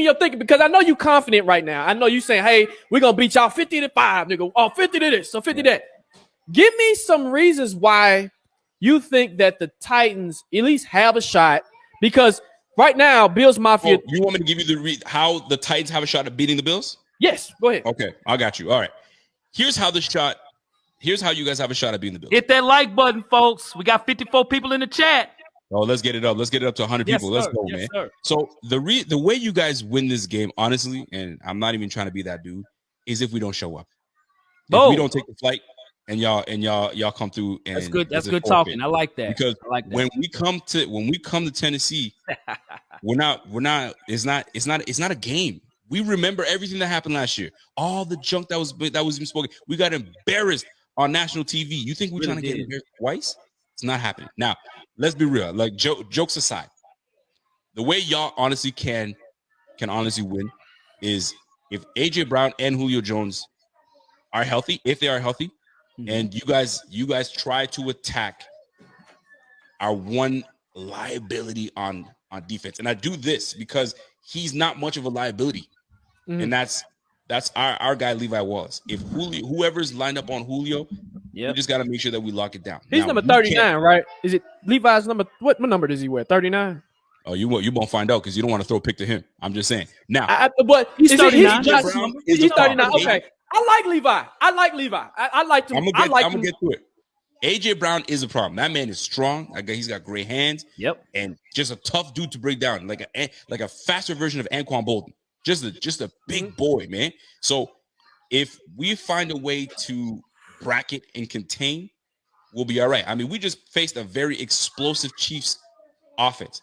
your thinking, because I know you confident right now. I know you saying, hey, we're going to beat y'all 50-5, nigga. Oh, 50 to this, so 50 that. Give me some reasons why you think that the Titans at least have a shot, because right now, Bills Mafia. Oh, you want me to give you how the Titans have a shot at beating the Bills? Yes, go ahead. Okay, I got you. All right. Here's how you guys have a shot at beating the Bills. Hit that like button, folks. We got 54 people in the chat. Oh, let's get it up. Let's get it up to 100 people. Let's go, man. Sir. So the way you guys win this game, honestly, and I'm not even trying to be that dude, is if we don't show up. If we don't take the flight and y'all come through. And that's good. That's good talking. I like that. Because like that. when we come to Tennessee, we're not. It's not a game. We remember everything that happened last year. All the junk that was even spoken. We got embarrassed on national TV. You think we're trying to get embarrassed twice? It's not happening. Now, let's be real. Like jokes aside, the way y'all honestly can honestly win is if AJ Brown and Julio Jones are healthy, if they are healthy, and you guys try to attack our one liability on defense. And I do this because he's not much of a liability. And that's our guy Levi Wallace. If whoever's lined up on Julio, we just got to make sure that we lock it down. He's number 39, right? Is it Levi's number? What number does he wear? 39. Oh, you won't find out because you don't want to throw a pick to him. I'm just saying. Now, but he's 39. He's 39. Okay, I like Levi. I like him. I'm gonna get to it. AJ Brown is a problem. That man is strong. He's got great hands. Yep. And just a tough dude to break down, like a faster version of Anquan Bolden. Just a big boy, man. So if we find a way to bracket and contain, we'll be all right. I mean, we just faced a very explosive Chiefs offense,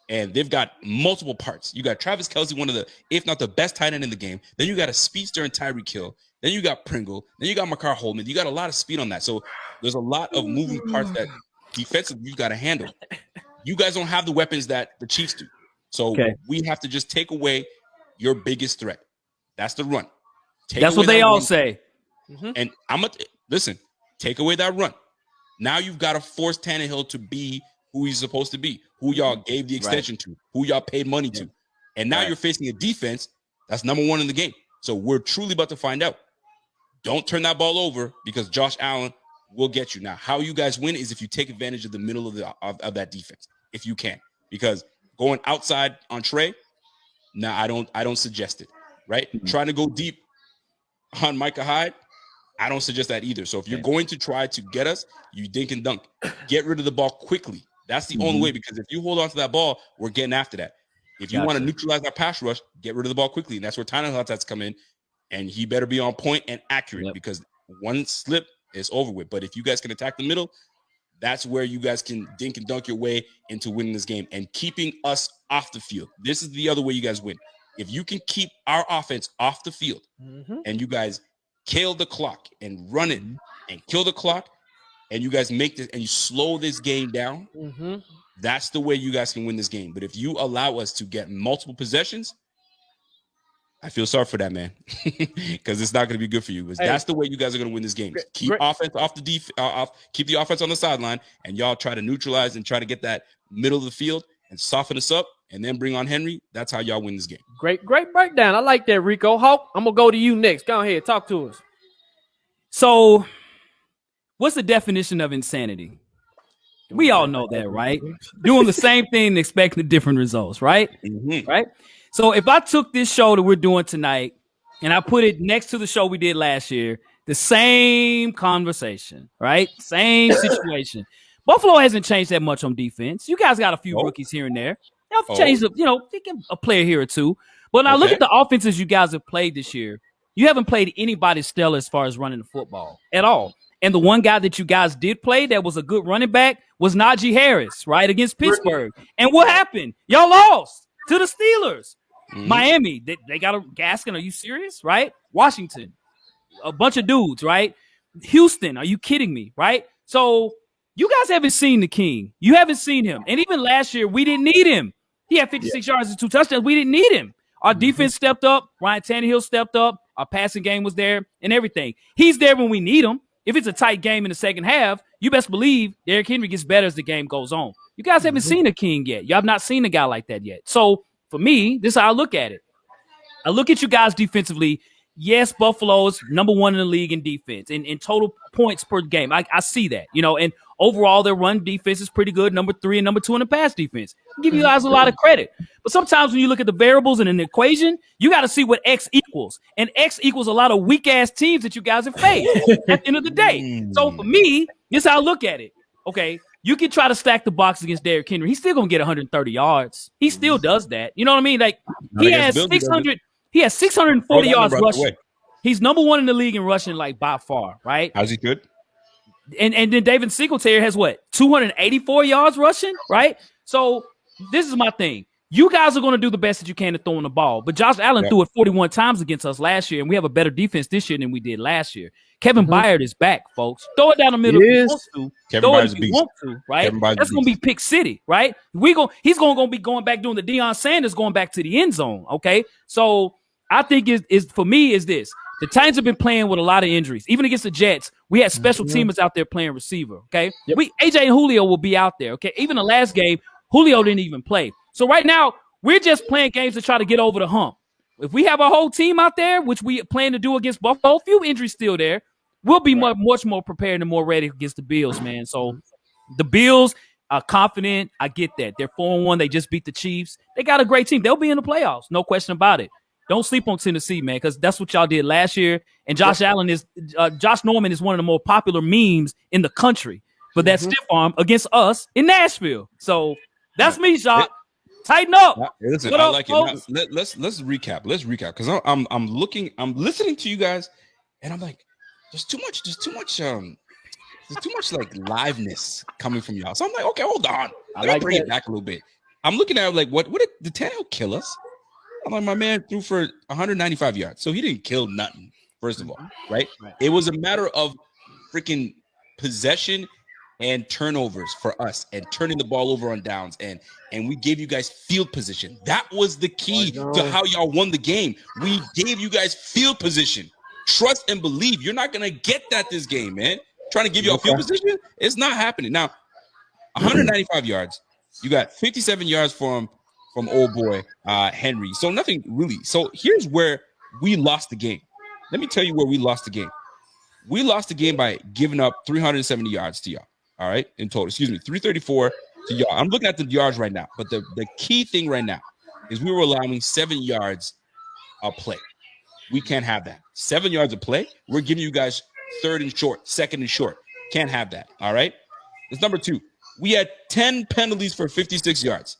and they've got multiple parts. You got Travis Kelce, one of the, if not the best tight end in the game. Then you got a speedster in Tyreek Hill. Then you got Pringle. Then you got Makar Holman. You got a lot of speed on that. So there's a lot of moving parts that defensively you've got to handle. You guys don't have the weapons that the Chiefs do. So we have to just take away your biggest threat. That's the run. That's what they all say. And listen, take away that run. Now you've got to force Tannehill to be who he's supposed to be, who y'all gave the extension to, who y'all paid money to. And now you're facing a defense that's number one in the game. So we're truly about to find out. Don't turn that ball over because Josh Allen will get you. Now, how you guys win is if you take advantage of the middle of that defense, if you can. Because going outside on Trey, I don't suggest it, right? Trying to go deep on Micah Hyde, I don't suggest that either. So if you're going to try to get us, you dink and dunk. Get rid of the ball quickly. That's the only way, because if you hold on to that ball, we're getting after that. If you want to neutralize our pass rush, get rid of the ball quickly. And that's where Tannehill has to come in, and he better be on point and accurate because one slip is over with. But if you guys can attack the middle, that's where you guys can dink and dunk your way into winning this game and keeping us off the field. This is the other way you guys win. If you can keep our offense off the field and you guys kill the clock and run it and kill the clock, and you guys make this and you slow this game down, that's the way you guys can win this game. But if you allow us to get multiple possessions, I feel sorry for that, man, because it's not going to be good for you. That's the way you guys are going to win this game. Keep offense off the keep the offense on the sideline, and y'all try to neutralize and try to get that middle of the field and soften us up, and then bring on Henry. That's how y'all win this game. Great breakdown. I like that, Rico. Hawk, I'm gonna go to you next. Go ahead, talk to us. So, what's the definition of insanity? We all know that, right? Doing the same thing and expecting different results, right? Right? So if I took this show that we're doing tonight and I put it next to the show we did last year, the same conversation, right? Same situation. Buffalo hasn't changed that much on defense. You guys got a few rookies here and there. They'll change, a player here or two. But now look at the offenses you guys have played this year. You haven't played anybody stellar as far as running the football at all. And the one guy that you guys did play that was a good running back was Najee Harris, right, against Pittsburgh. And what happened? Y'all lost to the Steelers. Miami, they got a Gaskin. Are you serious? Right? Washington, a bunch of dudes, right? Houston, are you kidding me? Right? So you guys haven't seen the king. You haven't seen him. And even last year, we didn't need him. He had 56 yards and 2 touchdowns. We didn't need him. Our defense stepped up. Ryan Tannehill stepped up. Our passing game was there and everything. He's there when we need him. If it's a tight game in the second half, you best believe Derrick Henry gets better as the game goes on. You guys haven't seen a king yet. You have not seen a guy like that yet. So for me, this is how I look at it. I look at you guys defensively. Yes, Buffalo is number 1 in the league in defense in total points per game. I see that, and overall their run defense is pretty good. Number 3 and number 2 in the pass defense. I give you guys a lot of credit. But sometimes when you look at the variables in an equation, you got to see what X equals. And X equals a lot of weak-ass teams that you guys have faced at the end of the day. So for me, this is how I look at it. Okay, you can try to stack the box against Derrick Henry. He's still going to get 130 yards. He still does that. You know what I mean? Like, he has 600. He has 640 yards rushing. He's number 1 in the league in rushing, like, by far, right? How's he good? And then David Singletary has what? 284 yards rushing, right? So this is my thing. You guys are going to do the best that you can to throw in the ball. But Josh Allen threw it 41 times against us last year, and we have a better defense this year than we did last year. Kevin Byard is back, folks. Throw it down the middle if you want to. Kevin Throw Byard's it if you want to, right? That's going to be pick city, right? He's going to be going back doing the Deion Sanders going back to the end zone, okay? So I think is for me is this. The Titans have been playing with a lot of injuries. Even against the Jets, we had special teamers out there playing receiver, okay? Yep. AJ and Julio will be out there, okay? Even the last game, Julio didn't even play. So right now, we're just playing games to try to get over the hump. If we have a whole team out there, which we plan to do against Buffalo, a few injuries still there, we'll be much more prepared and more ready against the Bills, man. So the Bills are confident. I get that. They're 4-1. They just beat the Chiefs. They got a great team. They'll be in the playoffs. No question about it. Don't sleep on Tennessee, man, because that's what y'all did last year. And Josh Norman is one of the more popular memes in the country. But that stiff arm against us in Nashville. So that's me, Shot. Tighten up. Listen, I like it. Now, let's recap. Let's recap because I'm listening to you guys, and I'm like, there's too much like liveness coming from y'all. So I'm like, okay, hold on. Let me bring it back a little bit. I'm looking at it like, what did Tannehill kill us? I'm like, my man threw for 195 yards, so he didn't kill nothing. First of all, right? It was a matter of freaking possession and turnovers for us, and turning the ball over on downs, and we gave you guys field position. That was the key to how y'all won the game. We gave you guys field position. Trust and believe. You're not gonna get that this game, man. Trying to give you a field position, it's not happening. Now, 195 yards. You got 57 yards from old boy Henry. So nothing really. So here's where we lost the game. Let me tell you where we lost the game. We lost the game by giving up 370 yards to y'all. All right, in total. Excuse me, 334 to y'all. I'm looking at the yards right now, but the key thing right now is we were allowing 7 yards a play. We can't have that. 7 yards a play. We're giving you guys third and short, second and short. Can't have that. All right. That's number 2. We had 10 penalties for 56 yards.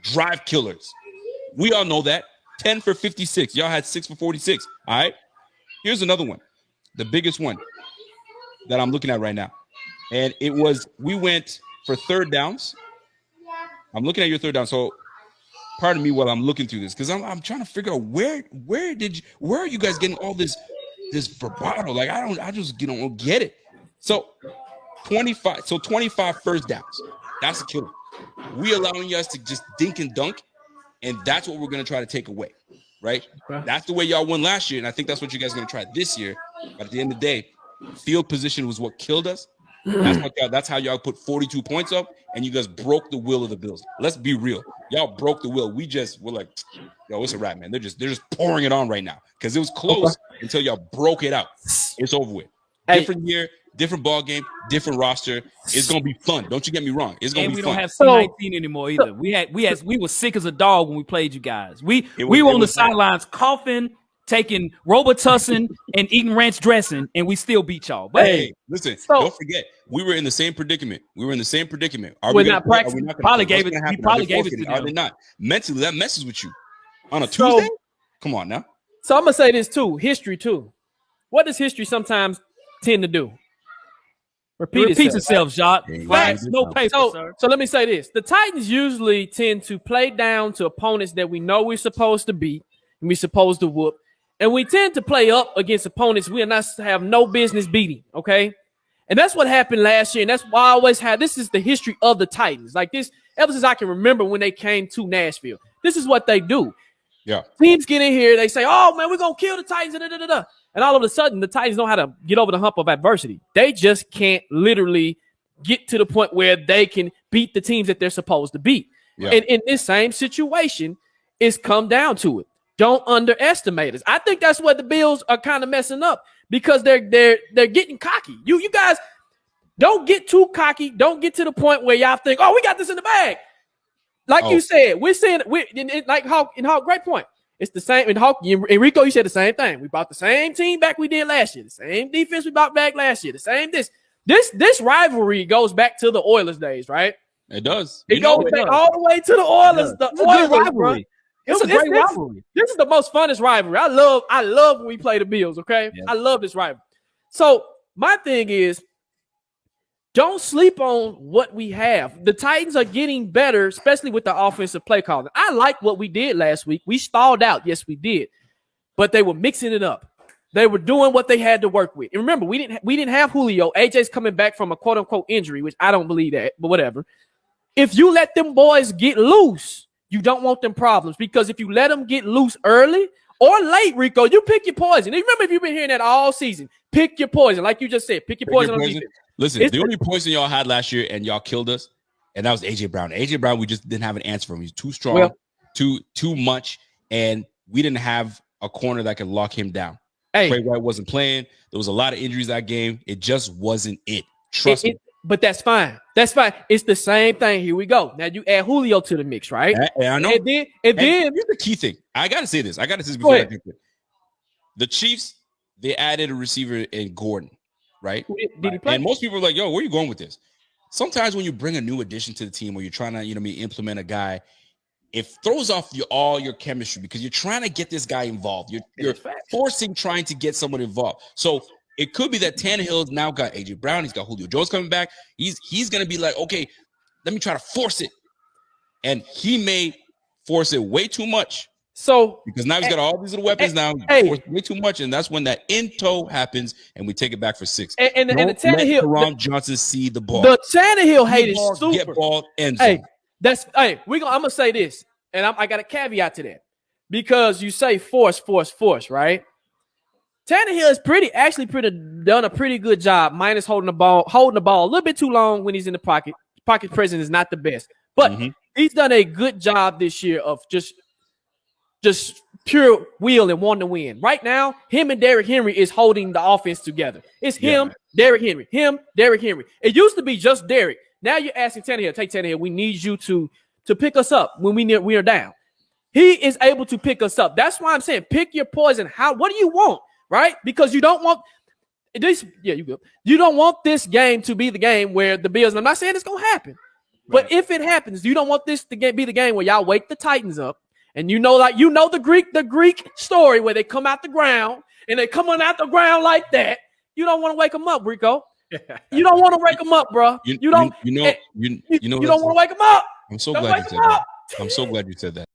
Drive killers. We all know that. 10 for 56. Y'all had 6 for 46. All right. Here's another one. The biggest one that I'm looking at right now. And it was, we went for third downs. I'm looking at your third down. So pardon me while I'm looking through this, because I'm trying to figure out where are you guys getting all this bravado? Like, I just don't get it. So 25 first downs. That's a killer. We allowing us to just dink and dunk, and that's what we're going to try to take away, right? Okay. That's the way y'all won last year, and I think that's what you guys are going to try this year. But at the end of the day, field position was what killed us. That's how y'all put 42 points up, and you guys broke the will of the Bills. Let's be real. Y'all broke the will. We're like, yo, it's a wrap, man. They're just pouring it on right now because it was close until y'all broke it out. It's over with. Different year, different ball game, different roster. It's gonna be fun. Don't you get me wrong. It's gonna be fun. And we don't have C19 anymore either. We were sick as a dog when we played you guys. We were on the sidelines coughing, taking Robitussin and eating ranch dressing, and we still beat y'all. But hey, listen, don't forget, we were in the same predicament. We're not practicing. Probably gave it to them. Are they not? Mentally, that messes with you. On a Tuesday? Come on now. So I'm going to say this too. History too. What does history sometimes tend to do? Repeat itself, Jacques. Facts, no paper, sir. So let me say this. The Titans usually tend to play down to opponents that we know we're supposed to beat and we're supposed to whoop. And we tend to play up against opponents we are not have no business beating, okay? And that's what happened last year, and that's why I always had – this is the history of the Titans. Like this, ever since I can remember when they came to Nashville. This is what they do. Yeah. Teams get in here, they say, oh, man, we're going to kill the Titans, and all of a sudden the Titans know how to get over the hump of adversity. They just can't literally get to the point where they can beat the teams that they're supposed to beat. Yeah. And in this same situation, it's come down to it. don't underestimate us. I think that's what the Bills are kind of messing up because they're getting cocky. You guys don't get too cocky. Don't get to the point where y'all think, oh, we got this in the bag. Like you said, we're saying like Hawk, great point. It's the same. And Hawk, Rico, you said the same thing. We brought the same team back we did last year. The same defense we brought back last year. The same this rivalry goes back to the Oilers days, right? It does. It goes back all the way to the Oilers. The Oilers rivalry. It's a great rivalry. This is the most funnest rivalry. I love when we play the Bills. Okay, I love this rivalry. So my thing is, don't sleep on what we have. The Titans are getting better, especially with the offensive play calling. I like what we did last week. We stalled out. Yes, we did. But they were mixing it up. They were doing what they had to work with. And remember, we didn't have Julio. AJ's coming back from a quote-unquote injury, which I don't believe that, but whatever. If you let them boys get loose, you don't want them problems because if you let them get loose early or late, Rico, you pick your poison. And remember, if you've been hearing that all season, pick your poison. Like you just said, pick your poison on defense. Listen, the only poison y'all had last year and y'all killed us, and that was AJ Brown. AJ Brown, we just didn't have an answer for him. He's too strong, too much, and we didn't have a corner that could lock him down. Hey, Trey White wasn't playing. There was a lot of injuries that game. It just wasn't it. Trust me. But that's fine. That's fine. It's the same thing. Here we go. Now you add Julio to the mix, right? I know. And then here's the key thing. I gotta say this. Before I do it. The Chiefs, they added a receiver in Gordon, right? Did he play? And most people are like, "Yo, where are you going with this?" Sometimes when you bring a new addition to the team, or you're trying to, implement a guy, it throws off all your chemistry because you're trying to get this guy involved. You're trying to get someone involved. So it could be that Tannehill's now got AJ Brown. He's got Julio Jones coming back. He's going to be like, okay, let me try to force it. And he may force it way too much. So because now he's got all these little weapons force way too much. And that's when that in-toe happens and we take it back for 6. And the Tannehill. Karan Johnson see the ball. The Tannehill hate is super. Get ball end zone. I'm going to say this. And I got a caveat to that. Because you say force, right? Tannehill has done a pretty good job, minus holding the ball a little bit too long when he's in the pocket. Pocket presence is not the best, but he's done a good job this year of just pure will and want to win. Right now, him and Derrick Henry is holding the offense together. It's him, Derrick Henry, Derrick Henry. It used to be just Derrick. Now you're asking Tannehill, take Tannehill. We need you to pick us up when we are down. He is able to pick us up. That's why I'm saying pick your poison. What do you want? Right? Because you don't want this. Yeah, you go. You don't want this game to be the game where the Bills. And I'm not saying it's gonna happen, but if it happens, you don't want this to be the game where y'all wake the Titans up, and the Greek story where they come out the ground and they come on out the ground like that. You don't want to wake them up, Rico. You don't want to wake them up, bro. You don't want to wake them up. I'm so glad you said that.